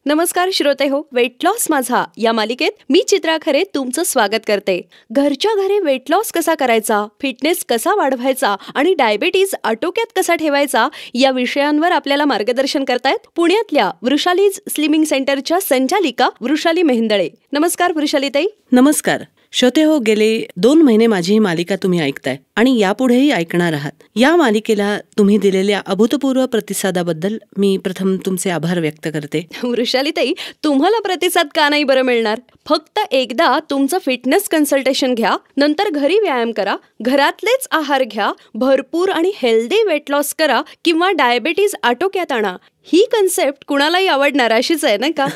नमस्कार श्रोते हो, वेट लॉस माझा या मालिकेत मी चित्रा खरे तुमचं स्वागत करते. घरच्या घरी वेट लॉस कसा करायचा, फिटनेस कसा वाढवायचा आणि डायबिटीज आटोक्यात कसा ठेवायचा या विषयांवर आपल्याला मार्गदर्शन करतायत पुण्यातल्या वृषालीज स्लिमिंग सेंटरच्या संचालिका वृषाली मेहेंदळे. नमस्कार वृषालीताई. नमस्कार श्रोते हो, गेले 2 महिने माझी ही मालिका तुम्ही ऐकताय आणि यापुढेही ऐकणार आहात. या मालिकेला तुम्ही दिलेल्या अभूतपूर्व प्रतिसादाबद्दल मी प्रथम तुमचे आभार व्यक्त करते. वृषालीताई, तुम्हाला प्रतिसाद का नाही बरं मिळणार? फक्त एकदा तुमचं फिटनेस कन्सल्टेशन घ्या, नंतर घरी व्यायाम करा, घरातलेच आहार घ्या, भरपूर आणि हेल्दी वेट लॉस करा किंवा डायबिटीज आटोक्यात आणा. ही कन्सेप्ट कुणालाही आवडणार अशीच आहे नाही का?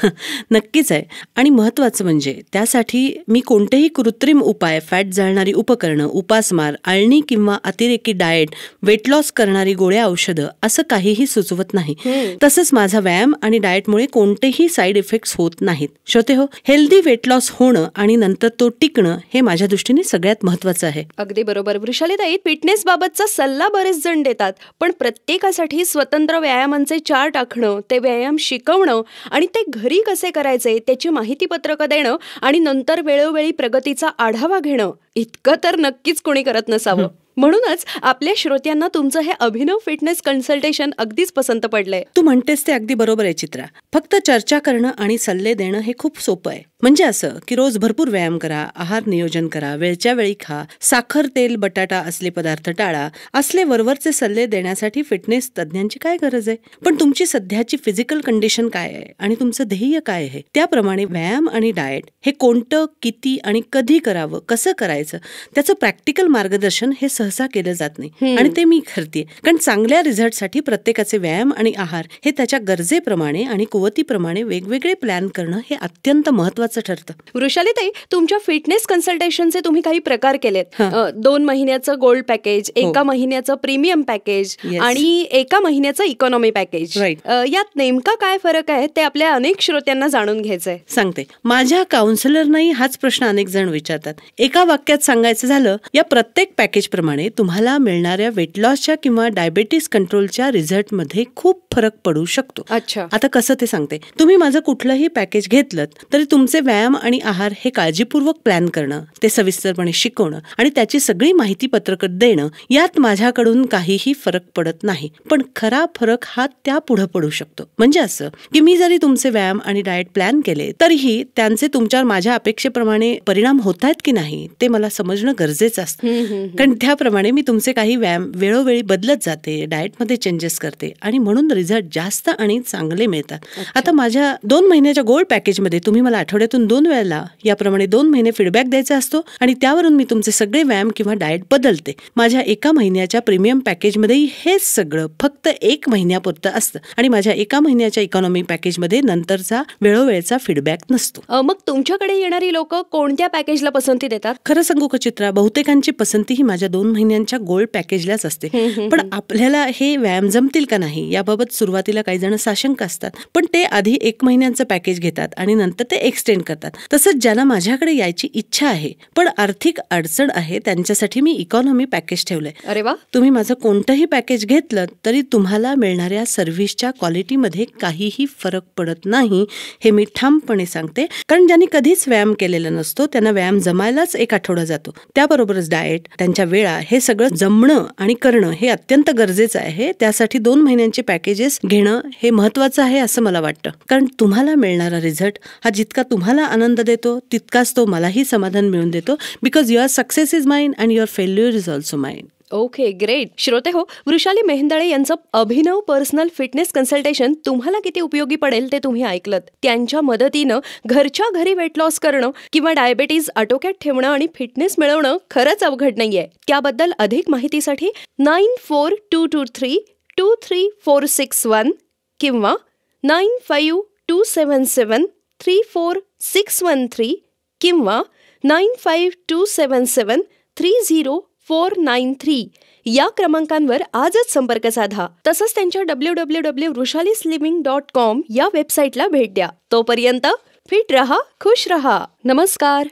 नक्कीच आहे. आणि महत्वाचं म्हणजे त्यासाठी मी कोणतेही कृत्रिम उपाय, फॅट जाळणारी उपकरणं, उपासमार, आळणी किंवा अतिरेकी डाएट, वेट लॉस करणारी गोळ्या, औषधं असं काहीही सुचवत नाही. तसंच माझा व्यायाम आणि डाएटमुळे कोणतेही साईड इफेक्ट्स होत नाहीत. श्रोते हो, हेल्दी वेट लॉस होणं आणि नंतर तो टिकणं हे माझ्या दृष्टीने सगळ्यात महत्वाचं आहे. अगदी बरोबर वृषालीताई. फिटनेस बाबतचा सल्ला बरेच जण देतात, पण प्रत्येकासाठी स्वतंत्र व्यायामांचे चार्ट आखणं, ते व्यायाम शिकवणं आणि ते घरी कसे करायचे त्याची माहितीपत्रकं देणं आणि नंतर वेळोवेळी प्रगतीचा आढावा घेणं इतकं तर नक्कीच कोणी करत नसावं. म्हणूनच आपल्या श्रोत्यांना तुमचं हे अभिनव फिटनेस कन्सल्टेशन अगदीच पसंत पडलंय. तू म्हणतेस ते अगदी बरोबर आहे चित्रा. फक्त चर्चा करणं आणि सल्ले देणं हे खूप सोपं आहे. म्हणजे असं की रोज भरपूर व्यायाम करा, आहार नियोजन करा, वेळच्या वेळी खा, साखर, तेल, बटाटा असले पदार्थ टाळा, असले वरवरचे सल्ले देण्यासाठी फिटनेस तज्ज्ञांची काय गरज आहे? पण तुमची सध्याची फिजिकल कंडिशन काय आहे आणि तुमचं ध्येय काय आहे त्याप्रमाणे व्यायाम आणि डाएट हे कोणतं, किती आणि कधी करावं, कसं करायचं त्याचं प्रॅक्टिकल मार्गदर्शन हे सहसा केलं जात नाही. आणि ते मी करते, कारण चांगल्या रिझल्टसाठी प्रत्येकाचे व्यायाम आणि आहार हे त्याच्या गरजेप्रमाणे आणि कुवतीप्रमाणे वेगवेगळे प्लॅन करणं हे अत्यंत महत्वाचं ठरतं. वृषालीताई, तुमच्या फिटनेस कन्सल्टेशनचे तुम्ही काही प्रकार केलेत. 2 महिन्याचं गोल्ड पॅकेज, 1 महिन्याचं प्रीमियम पॅकेज आणि 1 महिन्याचं इकॉनॉमी पॅकेज. यात नेमका काय फरक आहे ते आपल्या अनेक श्रोत्यांना जाणून घ्यायचंय. सांगते. माझ्या काउन्सिलरनाही हाच प्रश्न अनेक जण विचारतात. एका वाक्यात सांगायचं झालं, या प्रत्येक पॅकेज प्रमाणे तुम्हाला मिळणाऱ्या वेट लॉसच्या किंवा डायबिटीस कंट्रोलच्या रिझल्टमध्ये खूप फरक पडू शकतो. अच्छा, आता कसं ते सांगते. तुम्ही माझं कुठलंही पॅकेज घेतलं तरी तुमचे व्यायाम आणि आहार हे काळजीपूर्वक प्लॅन करणं, ते सविस्तरपणे शिकवणं आणि त्याची सगळी माहिती पत्रक देणं, यात माझ्याकडून काहीही फरक पडत नाही. पण खरा फरक हा त्या पुढे पडू शकतो. म्हणजे असं की मी जरी तुमचे व्यायाम आणि डाएट प्लॅन केले तरीही त्यांचे तुमच्यावर माझ्या अपेक्षेप्रमाणे परिणाम होत आहेत की नाही ते मला समजणं गरजेचं असतं. कारण त्याप्रमाणे मी तुमचे काही व्यायाम वेळोवेळी बदलत जाते, डाएटमध्ये चेंजेस करते आणि म्हणून रिझल्ट जास्त आणि चांगले मिळतात. आता माझ्या 2 महिन्याच्या गोल्ड पॅकेजमध्ये तुम्ही मला आठवड्यातून 2 वेळेला याप्रमाणे 2 महिने फीडबॅक द्यायचा असतो आणि त्यावरून मी तुमचे सगळे व्यायाम किंवा डाएट बदलते. माझ्या 1 महिन्याच्या प्रीमियम पॅकेजमध्येही हेच सगळं फक्त 1 महिन्यापुरतं असतं आणि माझ्या 1 महिन्याच्या इकॉनॉमी पॅकेजमध्ये नंतरचा वेळोवेळचा फीडबॅक नसतो. मग तुमच्याकडे येणारी लोक कोणत्या पॅकेजला पसंती देतात? खरं सांगू का चित्रा, बहुतेकांची पसंती ही माझ्या 2 महिन्यांच्या गोल्ड पॅकेजलाच असते. पण आपल्याला हे व्यायाम जमतील का नाही याबाबत सुरुवातीला काही जण साशंक असतात. पण ते आधी 1 महिन्यांचं पॅकेज घेतात आणि नंतर ते एक्सटेंड करतात. तसंच ज्यांना माझ्याकडे यायची इच्छा आहे पण आर्थिक अडचण आहे त्यांच्यासाठी मी इकॉनॉमी पॅकेज ठेवलंय. अरे वा. तुम्ही माझं कोणतंही पॅकेज घेतलं तरी तुम्हाला मिळणाऱ्या सर्व्हिसच्या क्वालिटीमध्ये काहीही फरक पडत नाही हे मी ठामपणे सांगते. कारण ज्यांनी कधीच व्यायाम केलेला नसतो त्यांना व्यायाम जमायलाच 1 आठवडा जातो. त्याबरोबरच डाएट, त्यांच्या वेळा हे सगळं जमणं आणि करणं हे अत्यंत गरजेचं आहे. त्यासाठी 2 महिन्यांचे पॅकेजेस घेणं हे महत्वाचं आहे असं मला वाटतं. कारण तुम्हाला मिळणारा रिझल्ट हा जितका तुम्हाला आनंद देतो तितकाच तो मलाही समाधान मिळून देतो. Because your success is mine and your failure is also mine. Okay, great. श्रोते हो, वृषाली मेहेंदळे यांचं अभिनव पर्सनल फिटनेस कन्सल्टेशन तुम्हाला किती उपयोगी पडेल ते तुम्ही ऐकलत. त्यांच्या मदतीनं घरच्या घरी वेट लॉस करणं किंवा डायबिटीज आटोक्यात ठेवणं आणि फिटनेस मिळवणं खरंच अवघड नाहीये. त्याबद्दल अधिक माहितीसाठी 9422323461 किंवा 9527734613 किंवा 9527730493 या क्रमांकांवर आजच संपर्क साधा. तसंच त्यांच्या www.vrushalyslimming.com या वेबसाईटला भेट द्या. तोपर्यंत फिट रहा, खुश रहा. नमस्कार.